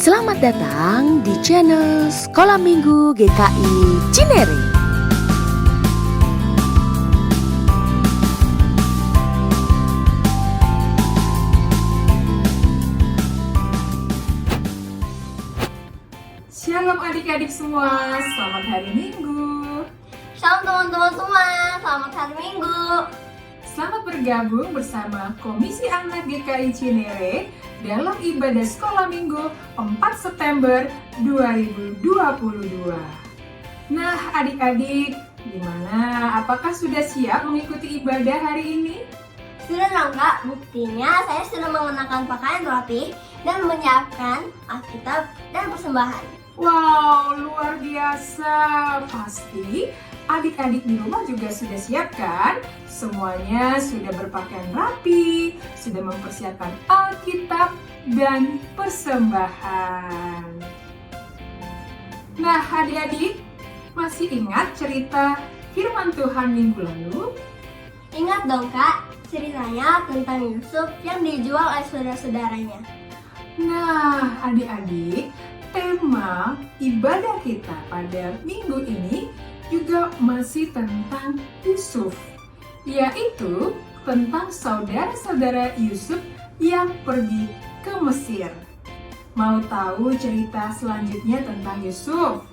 Selamat datang di channel Sekolah Minggu GKI Cinere. Shalom adik-adik semua, selamat hari Minggu. Shalom teman-teman semua, selamat hari Minggu. Selamat bergabung bersama Komisi Anak GKI Cinere dalam ibadah sekolah Minggu 4 September 2022. Nah adik-adik, gimana? Apakah sudah siap mengikuti ibadah hari ini? Sudah dong Kak, buktinya saya sudah mengenakan pakaian rapi dan menyiapkan Alkitab dan persembahan. Wow, luar biasa. Pasti adik-adik di rumah juga sudah siap kan? Semuanya sudah berpakaian rapi, sudah mempersiapkan Alkitab dan persembahan. Nah adik-adik, masih ingat cerita firman Tuhan minggu lalu? Ingat dong Kak, ceritanya tentang Yusuf yang dijual oleh saudara-saudaranya. Nah adik-adik, tema ibadah kita pada minggu ini juga masih tentang Yusuf, yaitu tentang saudara-saudara Yusuf yang pergi ke Mesir. Mau tahu cerita selanjutnya tentang Yusuf?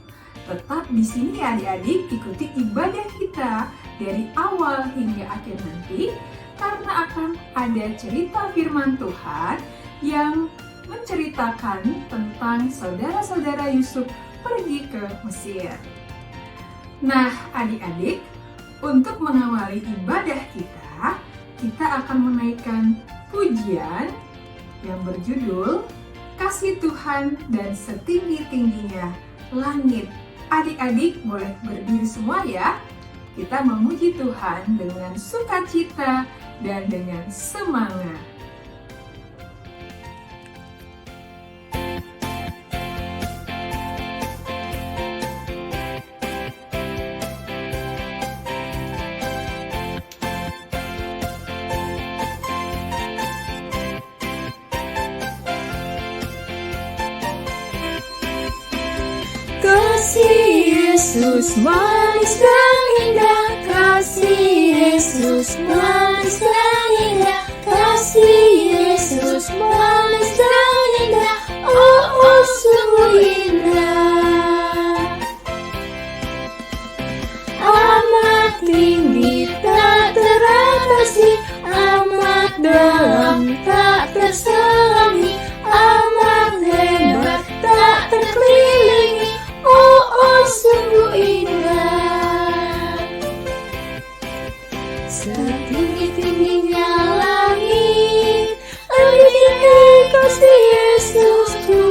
Tetap di sini ya adik-adik, ikuti ibadah kita dari awal hingga akhir nanti, karena akan ada cerita firman Tuhan yang menceritakan tentang saudara-saudara Yusuf pergi ke Mesir. Nah adik-adik, untuk mengawali ibadah kita akan menaikkan pujian yang berjudul Kasih Tuhan dan Setinggi-tingginya Langit. Adik-adik boleh berdiri semua ya. Kita memuji Tuhan dengan sukacita dan dengan semangat. Kasih Yesus manis dan indah, kasih Yesus manis dan indah, kasih Yesus manis dan indah, oh oh sungguh indah. Amat tinggi tak teratasi, amat dalam tak terselami, amat hebat tak terkelilingi, oh oh sungguh indah. Setinggi-tingginya langit, lebih tinggi kasih Yesusku.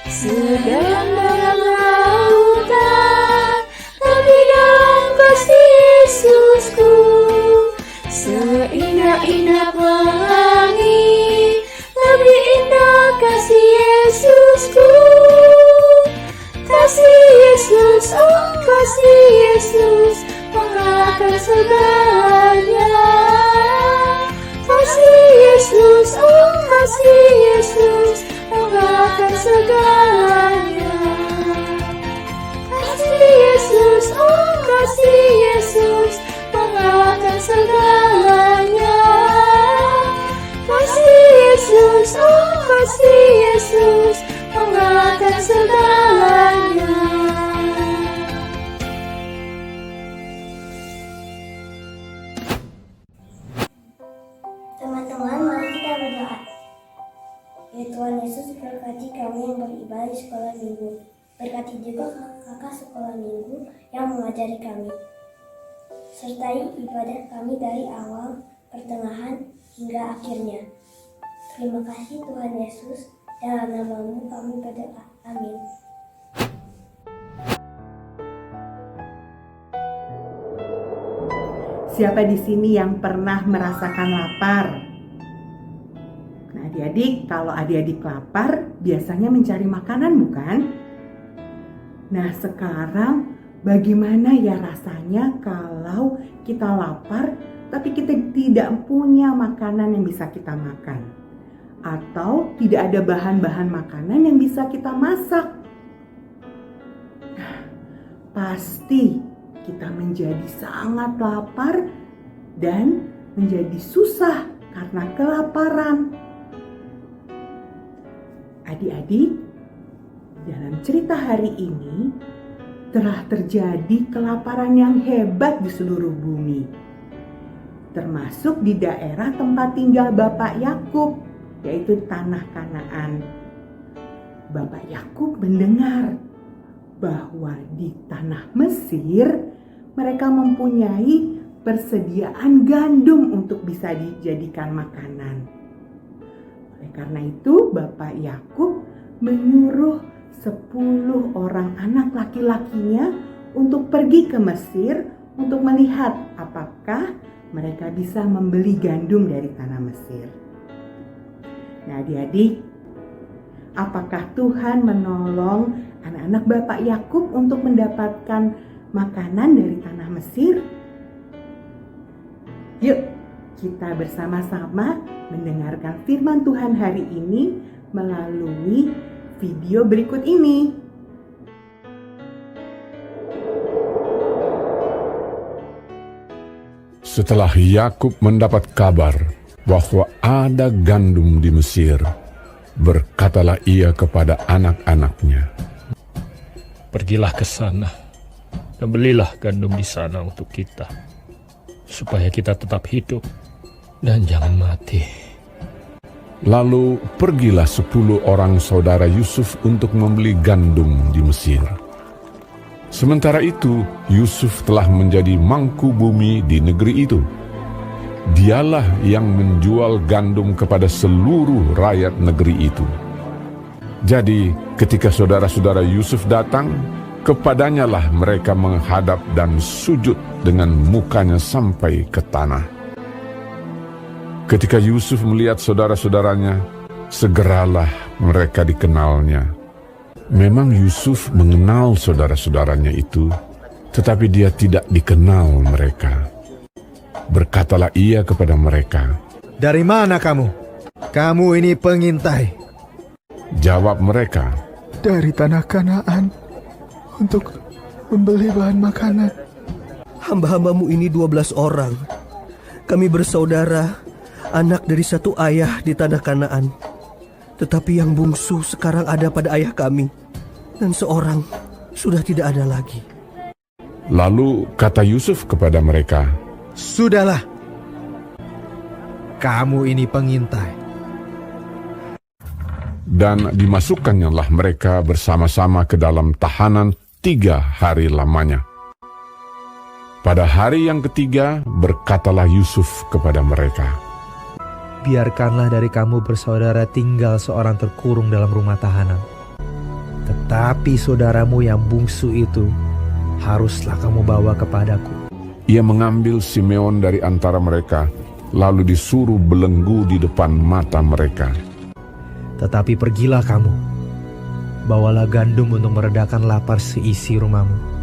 Sedalam-dalam lautan, lebih dalam kasih Yesusku. Seindah-indah pelangi, lebih indah kasih Yesusku. Kasih Yesus, oh kasih Yesus, mengalahkan segalanya. Kasih Yesus, oh kasih Yesus, mengalahkan segalanya. Kasih Yesus, oh kasih Yesus, mengalahkan segalanya. Kasih Yesus, oh kasih Yesus, mengalahkan segalanya. Teman-teman, mari kita berdoa. Ya Tuhan Yesus, berkati kami yang beribadah di sekolah minggu. Berkati juga kakak sekolah minggu yang mengajari kami. Sertai ibadah kami dari awal, pertengahan, hingga akhirnya. Terima kasih Tuhan Yesus, dalam nama-Mu kami berdoa. Amin. Siapa di sini yang pernah merasakan lapar? Nah, adik-adik, kalau adik-adik lapar, biasanya mencari makanan, bukan? Nah, sekarang bagaimana ya rasanya kalau kita lapar, tapi kita tidak punya makanan yang bisa kita makan? atau tidak ada bahan-bahan makanan yang bisa kita masak. Nah, pasti kita menjadi sangat lapar dan menjadi susah karena kelaparan. Adik-adik, dalam cerita hari ini telah terjadi kelaparan yang hebat di seluruh bumi, termasuk di daerah tempat tinggal Bapak Yakub, yaitu tanah Kanaan. Bapak Yakub mendengar bahwa di tanah Mesir mereka mempunyai persediaan gandum untuk bisa dijadikan makanan. Oleh karena itu, Bapak Yakub menyuruh 10 orang anak laki-lakinya untuk pergi ke Mesir untuk melihat apakah mereka bisa membeli gandum dari tanah Mesir. Nah, adik-adik, apakah Tuhan menolong anak-anak Bapak Yakub untuk mendapatkan makanan dari tanah Mesir? Yuk, kita bersama-sama mendengarkan firman Tuhan hari ini melalui video berikut ini. Setelah Yakub mendapat kabar bahwa ada gandum di Mesir, berkatalah ia kepada anak-anaknya, "Pergilah ke sana dan belilah gandum di sana untuk kita, supaya kita tetap hidup dan jangan mati." Lalu pergilah 10 orang saudara Yusuf untuk membeli gandum di Mesir. Sementara itu, Yusuf telah menjadi mangku bumi di negeri itu. Dialah yang menjual gandum kepada seluruh rakyat negeri itu. Jadi, ketika saudara-saudara Yusuf datang, kepadanya lah mereka menghadap dan sujud dengan mukanya sampai ke tanah. Ketika Yusuf melihat saudara-saudaranya, segeralah mereka dikenalnya. Memang Yusuf mengenal saudara-saudaranya itu, tetapi dia tidak dikenal mereka. Berkatalah ia kepada mereka, "Dari mana kamu? Kamu ini pengintai." Jawab mereka, "Dari tanah Kanaan untuk membeli bahan makanan." "Hamba-hambamu ini 12 orang. Kami bersaudara, anak dari satu ayah di tanah Kanaan. Tetapi yang bungsu sekarang ada pada ayah kami, dan seorang sudah tidak ada lagi." Lalu kata Yusuf kepada mereka, "Sudahlah, kamu ini pengintai." Dan dimasukkannya mereka bersama-sama ke dalam tahanan 3 hari lamanya. Pada hari yang ketiga, berkatalah Yusuf kepada mereka, "Biarkanlah dari kamu bersaudara tinggal seorang terkurung dalam rumah tahanan. Tetapi saudaramu yang bungsu itu haruslah kamu bawa kepadaku." Ia mengambil Simeon dari antara mereka, lalu disuruh belenggu di depan mata mereka. "Tetapi pergilah kamu, bawalah gandum untuk meredakan lapar seisi rumahmu."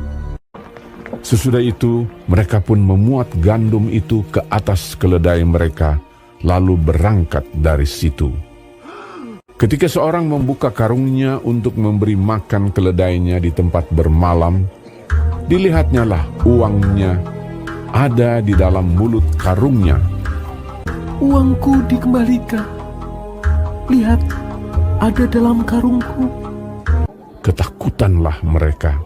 Sesudah itu, mereka pun memuat gandum itu ke atas keledai mereka, lalu berangkat dari situ. Ketika seorang membuka karungnya untuk memberi makan keledainya di tempat bermalam, dilihatnyalah uangnya ada di dalam mulut karungnya. "Uangku dikembalikan. Lihat, ada dalam karungku." Ketakutanlah mereka.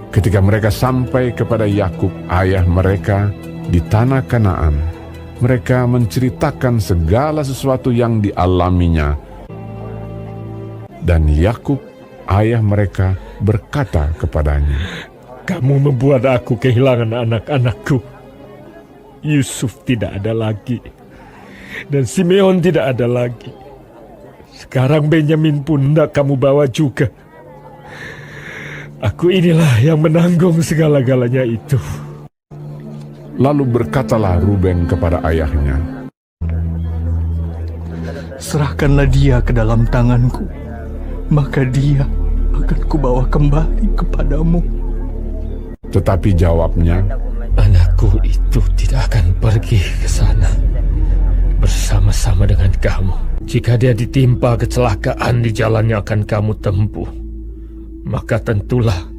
Ketika mereka sampai kepada Yakub, ayah mereka, di tanah Kanaan, mereka menceritakan segala sesuatu yang dialaminya. Dan Yakub, ayah mereka, berkata kepadanya, "Kamu membuat aku kehilangan anak-anakku. Yusuf tidak ada lagi, dan Simeon tidak ada lagi. Sekarang Benyamin pun hendak kamu bawa juga. Aku inilah yang menanggung segala-galanya itu." Lalu berkatalah Ruben kepada ayahnya, "Serahkanlah dia ke dalam tanganku, maka dia akan kubawa kembali kepadamu." Tetapi jawabnya, "Anakku itu tidak akan pergi ke sana. bersama-sama dengan kamu. Jika dia ditimpa kecelakaan di jalan yang akan kamu tempuh, maka tentulah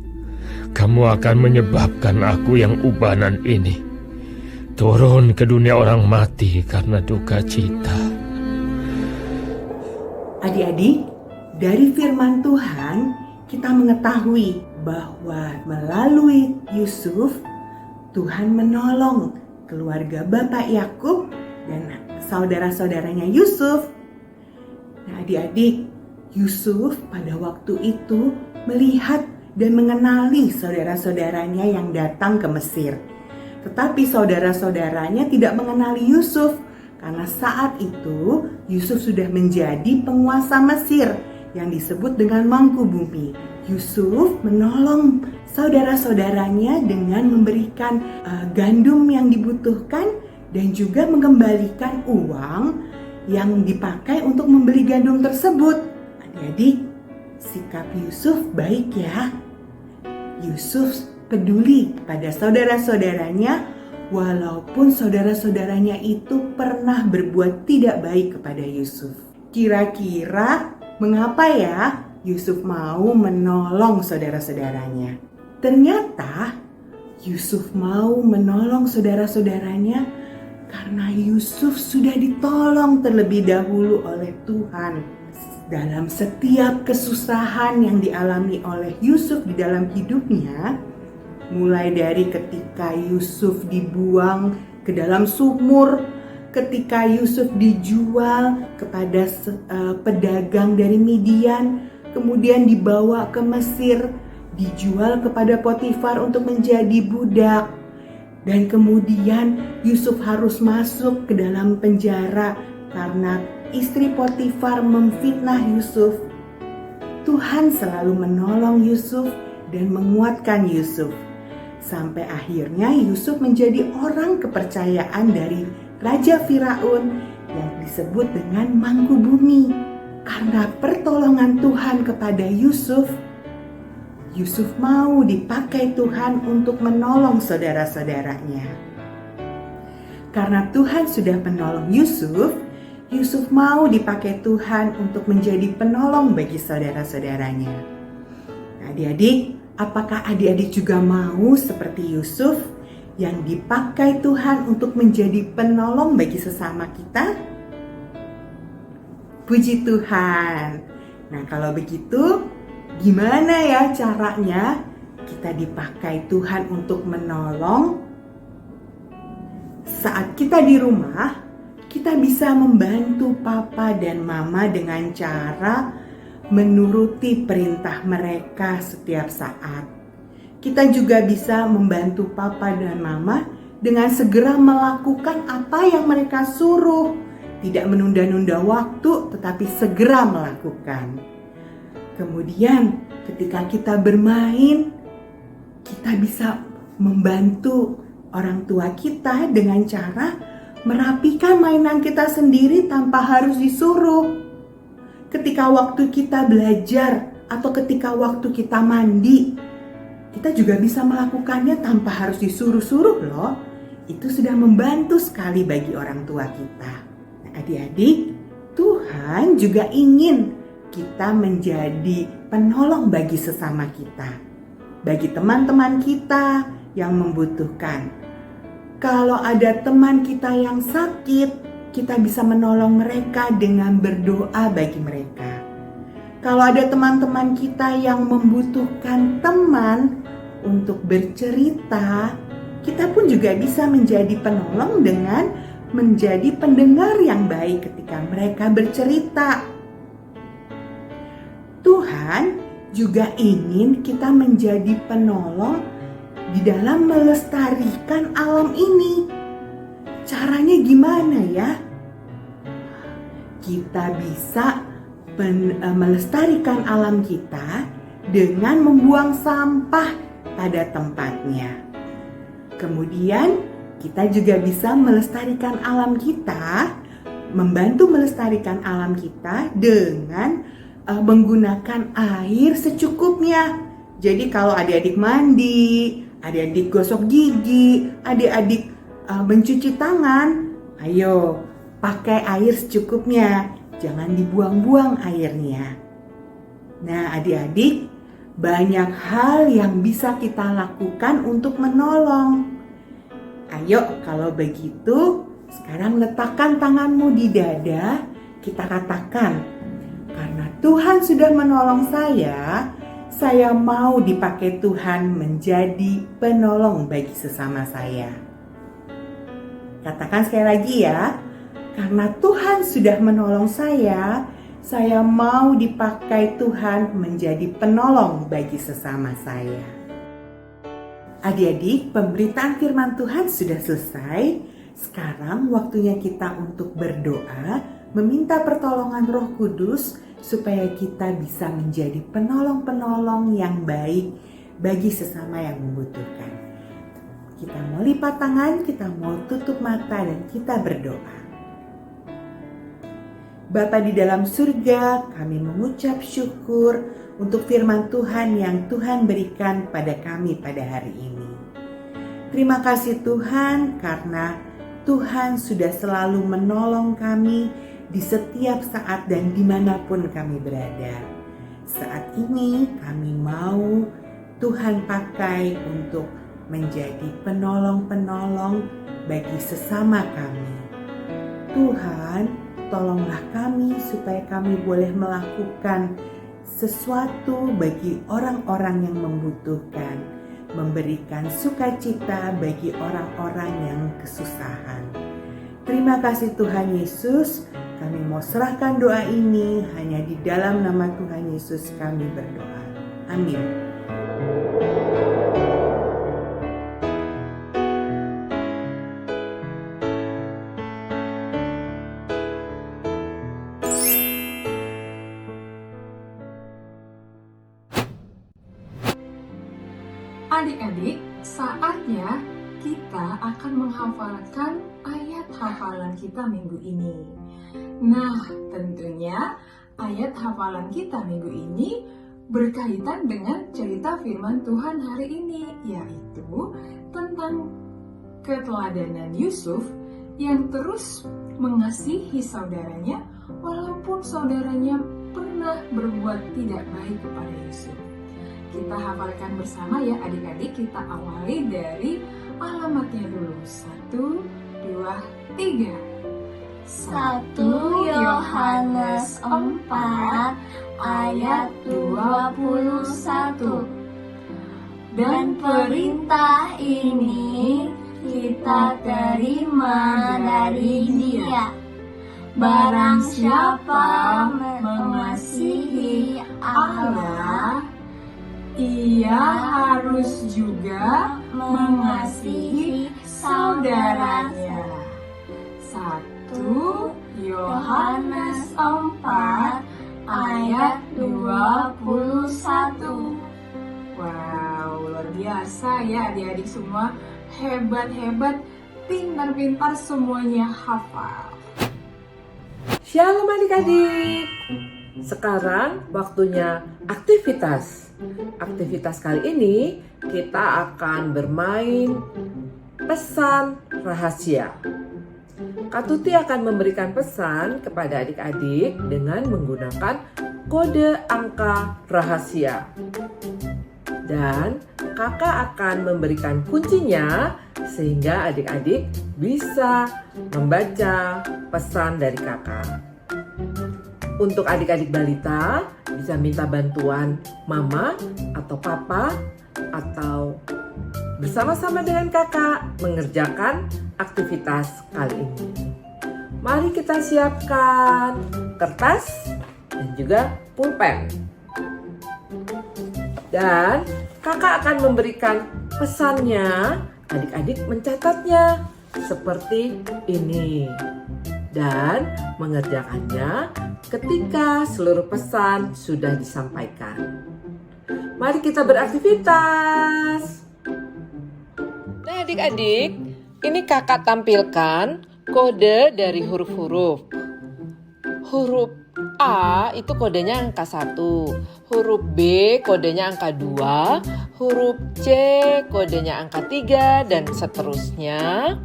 kamu akan menyebabkan aku yang ubanan ini turun ke dunia orang mati karena duka cita. Adik-adik, dari firman Tuhan kita mengetahui bahwa melalui Yusuf Tuhan menolong keluarga Bapak Yakub dan saudara-saudaranya Yusuf. Nah, adik-adik, Yusuf pada waktu itu melihat dan mengenali saudara-saudaranya yang datang ke Mesir. Tetapi saudara-saudaranya tidak mengenali Yusuf karena saat itu Yusuf sudah menjadi penguasa Mesir yang disebut dengan Mangkubumi. Yusuf menolong saudara-saudaranya dengan memberikan gandum yang dibutuhkan dan juga mengembalikan uang yang dipakai untuk membeli gandum tersebut. Adik-adik, sikap Yusuf baik ya. Yusuf peduli pada saudara-saudaranya walaupun saudara-saudaranya itu pernah berbuat tidak baik kepada Yusuf. Kira-kira mengapa ya Yusuf mau menolong saudara-saudaranya? Ternyata Yusuf mau menolong saudara-saudaranya karena Yusuf sudah ditolong terlebih dahulu oleh Tuhan. Dalam setiap kesusahan yang dialami oleh Yusuf di dalam hidupnya, mulai dari ketika Yusuf dibuang ke dalam sumur, ketika Yusuf dijual kepada pedagang dari Midian, kemudian dibawa ke Mesir, dijual kepada Potifar untuk menjadi budak, dan kemudian Yusuf harus masuk ke dalam penjara karena istri Potifar memfitnah Yusuf. Tuhan selalu menolong Yusuf dan menguatkan Yusuf. Sampai akhirnya Yusuf menjadi orang kepercayaan dari Raja Firaun yang disebut dengan Mangkubumi. Karena pertolongan Tuhan kepada Yusuf, Yusuf mau dipakai Tuhan untuk menolong saudara-saudaranya. Karena Tuhan sudah menolong Yusuf, Yusuf mau dipakai Tuhan untuk menjadi penolong bagi saudara-saudaranya. Nah, adik-adik, apakah adik-adik juga mau seperti Yusuf yang dipakai Tuhan untuk menjadi penolong bagi sesama kita? Puji Tuhan. Nah, kalau begitu, gimana ya caranya kita dipakai Tuhan untuk menolong? Saat kita di rumah, kita bisa membantu papa dan mama dengan cara menuruti perintah mereka setiap saat. Kita juga bisa membantu papa dan mama dengan segera melakukan apa yang mereka suruh. Tidak menunda-nunda waktu, tetapi segera melakukan. Kemudian ketika kita bermain, kita bisa membantu orang tua kita dengan cara merapikan mainan kita sendiri tanpa harus disuruh. Ketika waktu kita belajar atau ketika waktu kita mandi, kita juga bisa melakukannya tanpa harus disuruh-suruh loh. Itu sudah membantu sekali bagi orang tua kita. Adik-adik, Tuhan juga ingin kita menjadi penolong bagi sesama kita, bagi teman-teman kita yang membutuhkan. Kalau ada teman kita yang sakit, kita bisa menolong mereka dengan berdoa bagi mereka. Kalau ada teman-teman kita yang membutuhkan teman untuk bercerita, kita pun juga bisa menjadi penolong dengan menjadi pendengar yang baik ketika mereka bercerita. Tuhan juga ingin kita menjadi penolong di dalam melestarikan alam ini. Caranya gimana ya? Kita bisa melestarikan alam kita dengan membuang sampah pada tempatnya. Kemudian kita juga bisa melestarikan alam kita, membantu melestarikan alam kita dengan menggunakan air secukupnya. Jadi kalau adik-adik mandi, adik-adik gosok gigi, adik-adik mencuci tangan, ayo pakai air secukupnya, jangan dibuang-buang airnya. Nah, adik-adik, banyak hal yang bisa kita lakukan untuk menolong. Ayo, kalau begitu, sekarang letakkan tanganmu di dada, kita katakan, karena Tuhan sudah menolong saya mau dipakai Tuhan menjadi penolong bagi sesama saya. Katakan sekali lagi ya, karena Tuhan sudah menolong saya mau dipakai Tuhan menjadi penolong bagi sesama saya. Adik-adik, pemberitaan firman Tuhan sudah selesai. Sekarang waktunya kita untuk berdoa, meminta pertolongan Roh Kudus supaya kita bisa menjadi penolong-penolong yang baik bagi sesama yang membutuhkan. Kita mau lipat tangan, kita mau tutup mata dan kita berdoa. Bapa di dalam surga, kami mengucap syukur untuk firman Tuhan yang Tuhan berikan pada kami pada hari ini. Terima kasih Tuhan karena Tuhan sudah selalu menolong kami di setiap saat dan dimanapun kami berada. Saat ini kami mau Tuhan pakai untuk menjadi penolong-penolong bagi sesama kami. Tuhan, tolonglah kami supaya kami boleh melakukan sesuatu bagi orang-orang yang membutuhkan, memberikan sukacita bagi orang-orang yang kesusahan. Terima kasih Tuhan Yesus, kami mau serahkan doa ini hanya di dalam nama Tuhan Yesus kami berdoa. Amin. Adik-adik, saatnya kita akan menghafalkan ayat hafalan kita minggu ini. Nah, tentunya ayat hafalan kita minggu ini berkaitan dengan cerita firman Tuhan hari ini, yaitu tentang keteladanan Yusuf yang terus mengasihi saudaranya walaupun saudaranya pernah berbuat tidak baik kepada Yusuf. Kita hafalkan bersama ya adik-adik, kita awali dari alamatnya dulu. 1, 2, 3. 1 Yohanes 4 ayat 21. Dan perintah ini kita terima dari Dia. Barang siapa mengasihi Allah, ia harus juga mengasihi saudaranya. 1 Yohanes 4 ayat 21. Wow, luar biasa ya adik-adik semua. Hebat-hebat, pintar-pintar semuanya hafal. Shalom adik-adik. Sekarang waktunya aktivitas. Aktivitas kali ini kita akan bermain pesan rahasia. Kak Tuti akan memberikan pesan kepada adik-adik dengan menggunakan kode angka rahasia. Dan kakak akan memberikan kuncinya sehingga adik-adik bisa membaca pesan dari kakak. Untuk adik-adik balita bisa minta bantuan mama atau papa atau bersama-sama dengan kakak mengerjakan aktivitas kali ini. Mari kita siapkan kertas dan juga pulpen. Dan kakak akan memberikan pesannya, adik-adik mencatatnya seperti ini. Dan mengerjakannya ketika seluruh pesan sudah disampaikan. Mari kita beraktivitas. Nah adik-adik, ini kakak tampilkan kode dari huruf-huruf. Huruf A itu kodenya angka 1, huruf B kodenya angka 2, huruf C kodenya angka 3, dan seterusnya.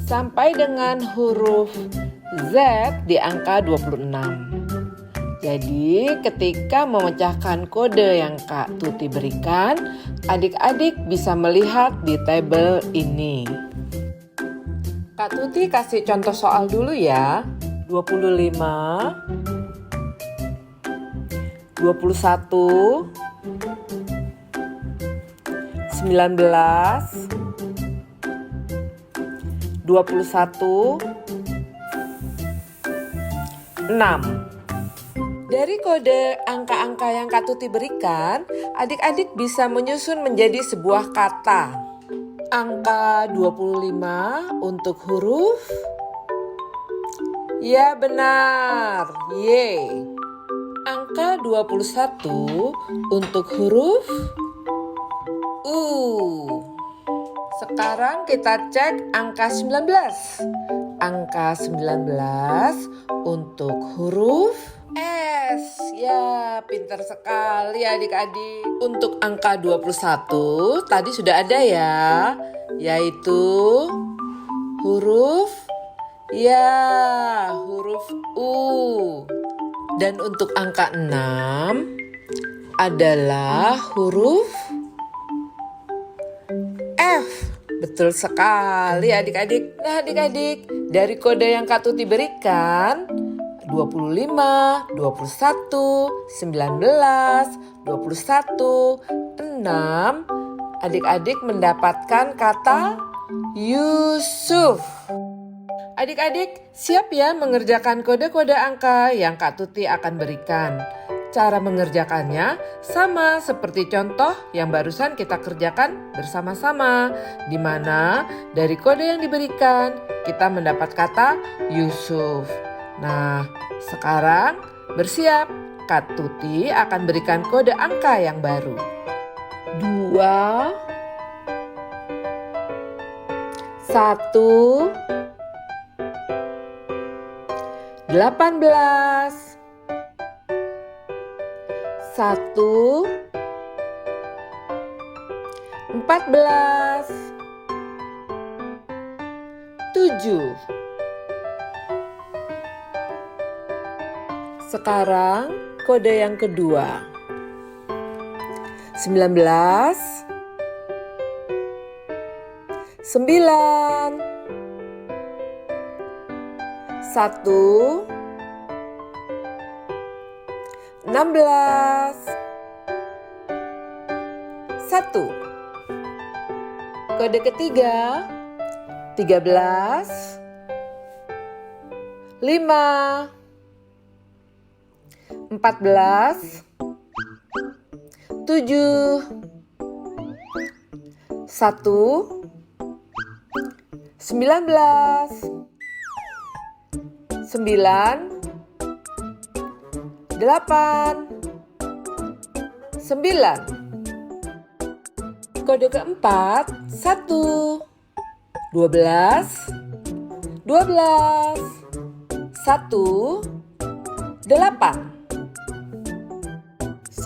Sampai dengan huruf Z di angka 26. Jadi ketika memecahkan kode yang Kak Tuti berikan, adik-adik bisa melihat di tabel ini. Kak Tuti kasih contoh soal dulu ya. 25, 21, 19, 21, 6. Dari kode angka-angka yang Kak Tuti berikan, adik-adik bisa menyusun menjadi sebuah kata. Angka 25 untuk huruf. Ya benar, Y. Angka 21 untuk huruf U. Sekarang kita cek angka 19. Angka 19 untuk huruf S. Ya, pintar sekali adik-adik. Untuk angka 21 tadi sudah ada ya, yaitu huruf huruf U. Dan untuk angka 6 adalah huruf F. Betul sekali adik-adik. Nah adik-adik, dari kode yang Kak Tuti berikan, 25, 21, 19, 21, 6, adik-adik mendapatkan kata Yusuf. Adik-adik siap ya mengerjakan kode-kode angka yang Kak Tuti akan berikan. Cara mengerjakannya sama seperti contoh yang barusan kita kerjakan bersama-sama, di mana dari kode yang diberikan kita mendapat kata Yusuf. Nah, sekarang bersiap. Kak Tuti akan berikan kode angka yang baru. 2, 1, 18, 1, 14, 7. Sekarang kode yang kedua. 19, 9, 1, 16, 1. Kode ketiga. 13, 5, 14, 7, 1, 19, 9, 8, 9. Kode keempat, 1, 12, 12, 1, 8.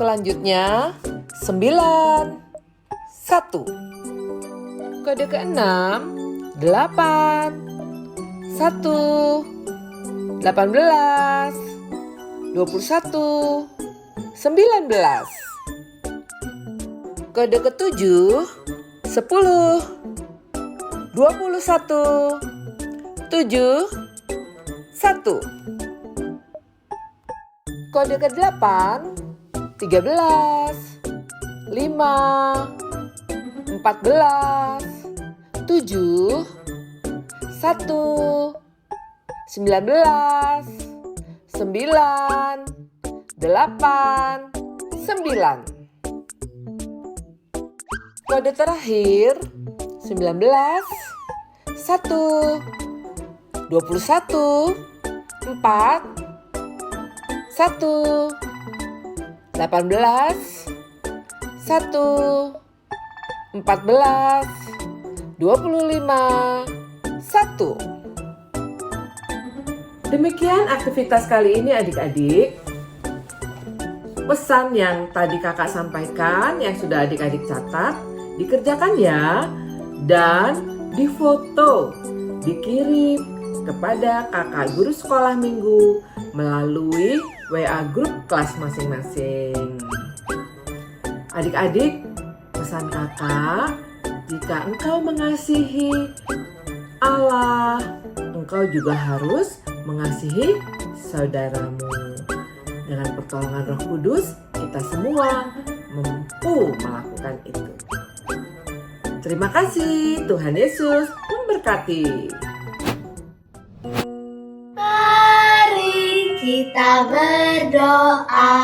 Selanjutnya 9, 1. Kode keenam 8, 1, 18, 21, 19. Kode ketujuh 10, 21, 7, 1. Kode ke-8 13, 5, 14, 7, 1, 19, 9, 8, 9. Kode terakhir 19, 1, 21, 4, 1, 18, 1, 14, 25, 1. Demikian aktivitas kali ini adik-adik. Pesan yang tadi kakak sampaikan, yang sudah adik-adik catat, dikerjakan ya. Dan difoto, dikirim kepada kakak guru sekolah minggu melalui WA grup kelas masing-masing. Adik-adik, pesan kakak, jika engkau mengasihi Allah, engkau juga harus mengasihi saudaramu. Dengan pertolongan Roh Kudus, kita semua mampu melakukan itu. Terima kasih, Tuhan Yesus memberkati. Mari kita berdoa.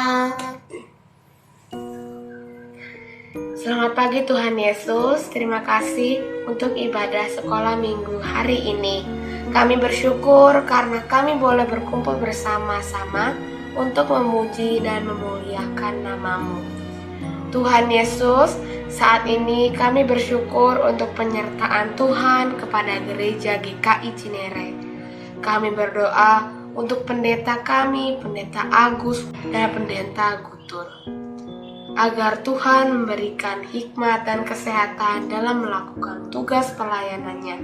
Selamat pagi Tuhan Yesus, terima kasih untuk ibadah sekolah minggu hari ini. Kami bersyukur karena kami boleh berkumpul bersama-sama untuk memuji dan memuliakan nama-Mu. Tuhan Yesus, saat ini kami bersyukur untuk penyertaan Tuhan kepada gereja GKI Cinere. Kami berdoa untuk pendeta kami, pendeta Agus dan pendeta Gutur, agar Tuhan memberikan hikmat dan kesehatan dalam melakukan tugas pelayanannya.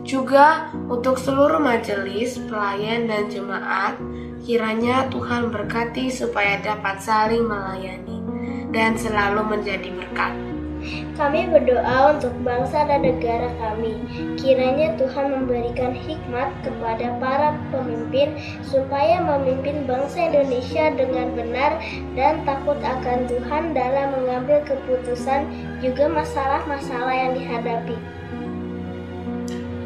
Juga untuk seluruh majelis, pelayan dan jemaat, kiranya Tuhan berkati supaya dapat saling melayani dan selalu menjadi berkat. Kami berdoa untuk bangsa dan negara kami. Kiranya Tuhan memberikan hikmat kepada para pemimpin supaya memimpin bangsa Indonesia dengan benar dan takut akan Tuhan dalam mengambil keputusan juga masalah-masalah yang dihadapi.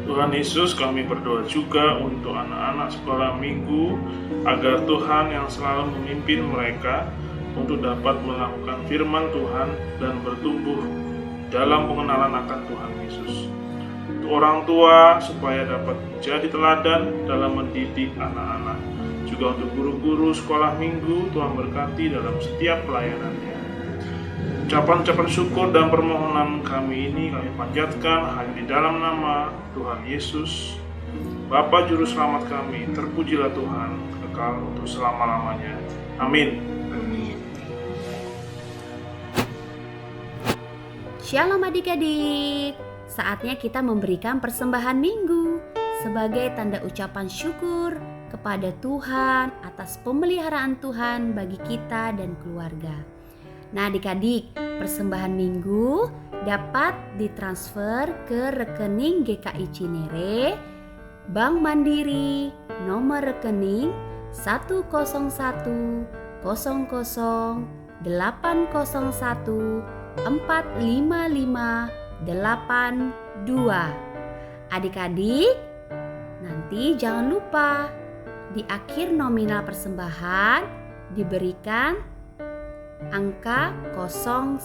Tuhan Yesus, kami berdoa juga untuk anak-anak sekolah minggu agar Tuhan yang selalu memimpin mereka untuk dapat melakukan firman Tuhan dan bertumbuh dalam pengenalan akan Tuhan Yesus. Untuk orang tua supaya dapat menjadi teladan dalam mendidik anak-anak. Juga untuk guru-guru sekolah minggu, Tuhan berkati dalam setiap pelayanannya. Ucapan-ucapan syukur dan permohonan kami ini kami panjatkan hanya di dalam nama Tuhan Yesus, Bapa Juru Selamat kami. Terpujilah Tuhan kekal untuk selama-lamanya. Amin. Shalom adik-adik, saatnya kita memberikan persembahan minggu sebagai tanda ucapan syukur kepada Tuhan atas pemeliharaan Tuhan bagi kita dan keluarga. Nah adik-adik, persembahan minggu dapat ditransfer ke rekening GKI Cinere, Bank Mandiri, nomor rekening 101-001-45582. Adik-adik, nanti jangan lupa di akhir nominal persembahan diberikan angka 01.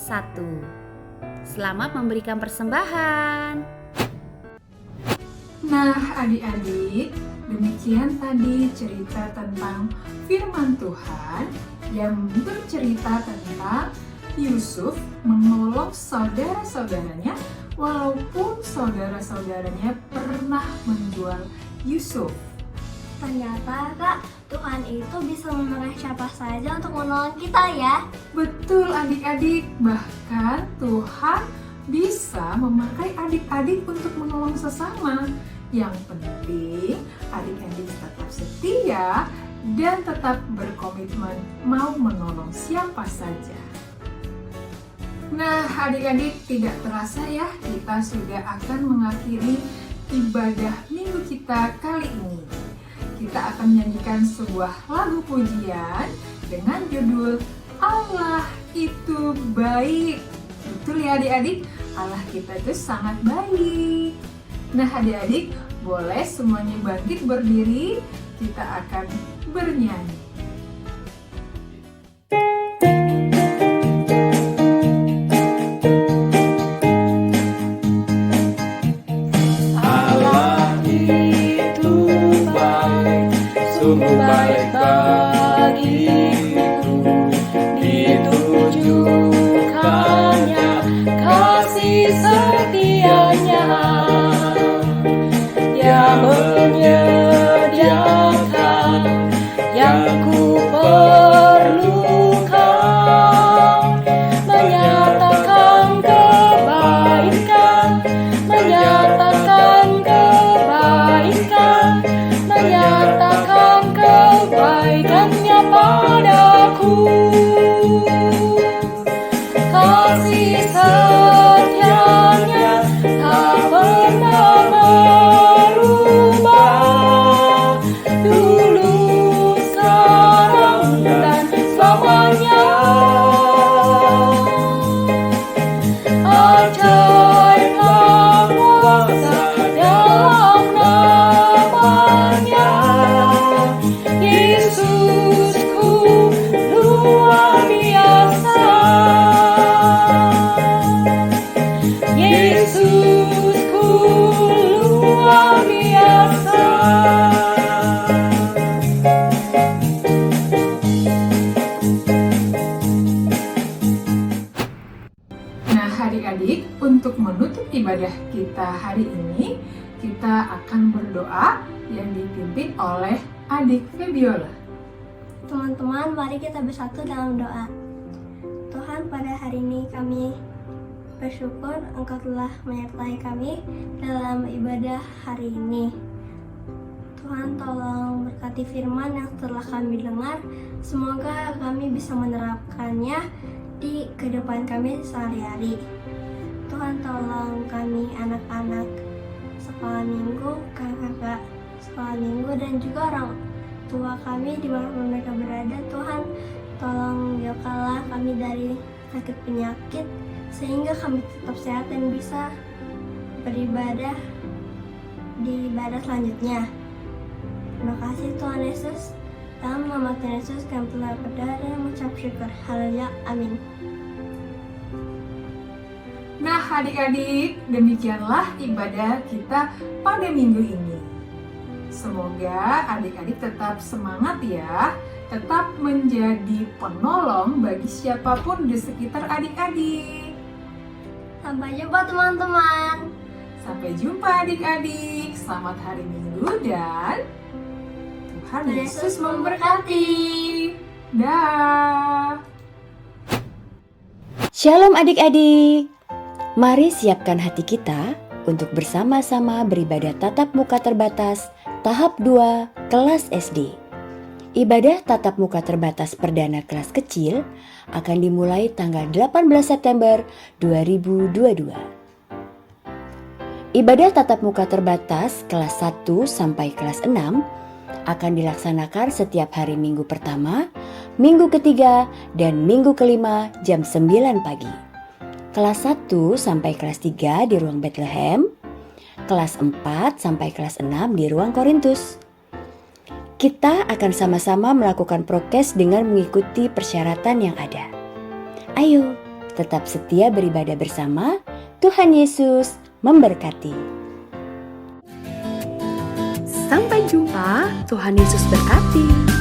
Selamat memberikan persembahan. Nah adik-adik, demikian tadi cerita tentang firman Tuhan yang bercerita tentang Yusuf menolong saudara-saudaranya walaupun saudara-saudaranya pernah menjual Yusuf. Ternyata Kak, Tuhan itu bisa menolong siapa saja untuk menolong kita ya. Betul adik-adik, bahkan Tuhan bisa memakai adik-adik untuk menolong sesama. Yang penting adik-adik tetap setia dan tetap berkomitmen mau menolong siapa saja. Nah adik-adik, tidak terasa ya kita sudah akan mengakhiri ibadah minggu kita kali ini. Kita akan menyanyikan sebuah lagu pujian dengan judul Allah itu baik. Betul ya adik-adik, Allah kita itu sangat baik. Nah adik-adik, boleh semuanya bangkit berdiri, kita akan bernyanyi. Sungguh baik bagiku, ditujukannya kasih setianya. Dia menyediakan yang adik-adik, untuk menutup ibadah kita hari ini, kita akan berdoa yang dipimpin oleh adik Febiola. Teman-teman, mari kita bersatu dalam doa. Tuhan, pada hari ini kami bersyukur Engkau telah menyertai kami dalam ibadah hari ini. Tuhan, tolong berkati firman yang telah kami dengar. Semoga kami bisa menerapkannya di kehidupan kami sehari-hari. Tuhan, tolong kami anak-anak sekolah minggu, kakak-kakak sekolah minggu, dan juga orang tua kami dimanapun mereka berada. Tuhan, tolong jagalah kami dari sakit penyakit sehingga kami tetap sehat dan bisa beribadah di ibadah selanjutnya. Terima kasih Tuhan Yesus. Dalam nama Tuhan Yesus kami telah berdoa dan mengucap syukur. Haleluya. Amin. Nah adik-adik, demikianlah ibadah kita pada minggu ini. Semoga adik-adik tetap semangat ya, tetap menjadi penolong bagi siapapun di sekitar adik-adik. Sampai jumpa teman-teman. Sampai jumpa adik-adik. Selamat hari Minggu dan Tuhan Yesus memberkati. Dah. Shalom adik-adik. Mari siapkan hati kita untuk bersama-sama beribadah tatap muka terbatas tahap 2 kelas SD. Ibadah tatap muka terbatas perdana kelas kecil akan dimulai tanggal 18 September 2022. Ibadah tatap muka terbatas kelas 1 sampai kelas 6 akan dilaksanakan setiap hari Minggu pertama, Minggu ketiga, dan Minggu kelima jam 9 pagi. Kelas 1 sampai kelas 3 di ruang Bethlehem, kelas 4 sampai kelas 6 di ruang Korintus. Kita akan sama-sama melakukan prokes dengan mengikuti persyaratan yang ada. Ayo, tetap setia beribadah bersama. Tuhan Yesus memberkati. Sampai jumpa, Tuhan Yesus berkati.